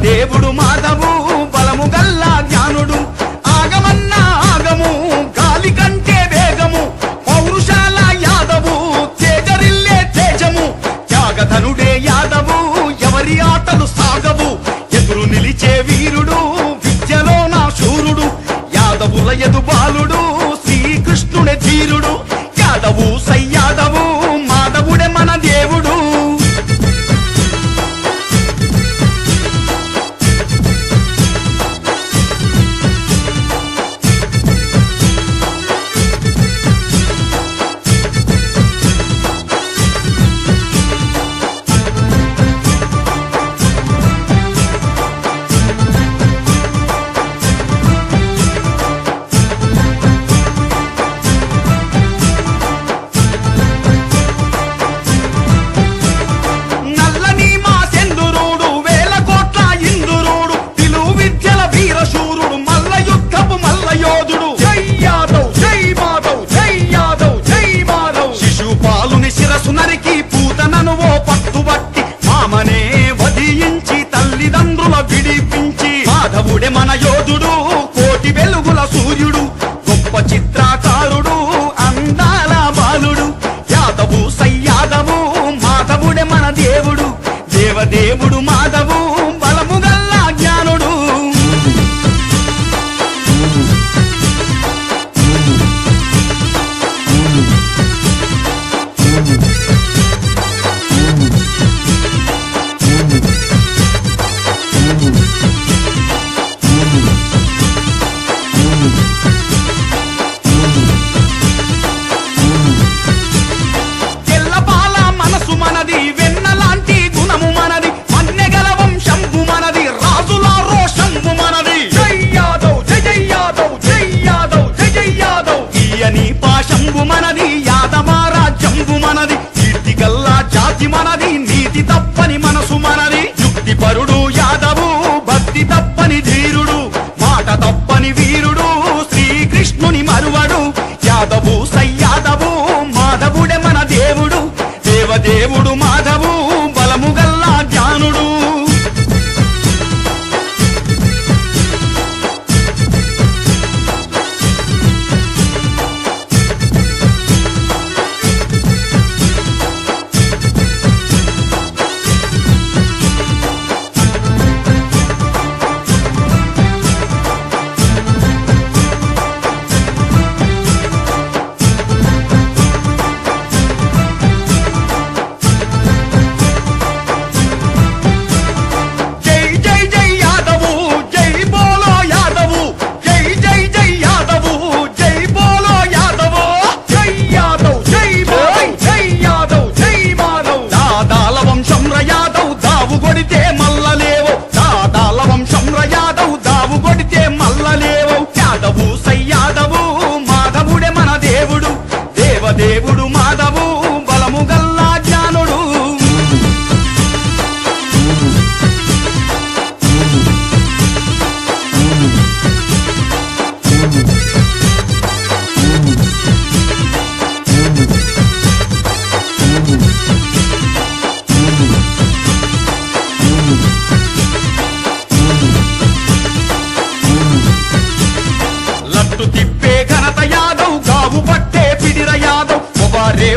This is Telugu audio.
దేవదేవుడు మాధవు బలము గల్లా జ్ఞానుడు ఆగమన్నా ఆగము గాలి కంటే వేగము పౌరుషాల యాదవు తేజరిల్లే తేజము త్యాగధనుడే యాదవు ఎవరి ఆటలు సాగవు ఎదురు నిలిచే వీరుడు విద్యలో నా శూరుడు యాదవుల ఎదు బాలుడు శ్రీకృష్ణుడే ధీరుడు యాదవు సయ్యాదవు మాధవుడే మన దేవుడు నరికి పూతనను ఓ పట్టుబట్టి మామనే వధించి తల్లిదండ్రుల విడిపించి మాధవుడే మన యోధుడు కోటి వెలుగుల సూర్యుడు గొప్ప చిత్రకారుడు అందాల బాలుడు యాదవు సయ్యాదవు మాధవుడే మన దేవుడు దేవదేవుడు మాధవు బలము గల్లా జ్ఞానుడు పాశంబు మనది యాదవారాజ్యంబు మనది కీర్తి గల్లా జాతి మనది నీతి తప్పని మనసు మనది యుక్తి పరుడు యాదవు భక్తి తప్పని ధీరుడు మాట తప్పని వీరుడు శ్రీకృష్ణుని మరువడు యాదవు సయ్యాదవు మాధవుడే మన దేవుడు దేవదేవుడు మాధవు బలము గల్లా జ్ఞానుడు కొడితే మల్లలేవో దాదాల వంశంర యాదవ్ దావు కొడితే మల్లలేవో యాదవు సయ్యాదవు మాధవుడే మన దేవుడు దేవదేవుడు మాధవు బలము గల్లా జ్ఞానుడు తిప్పే ఘనత యాదవ్ గావు పట్టే పిడిర యాదవ్ ఒవ్వారే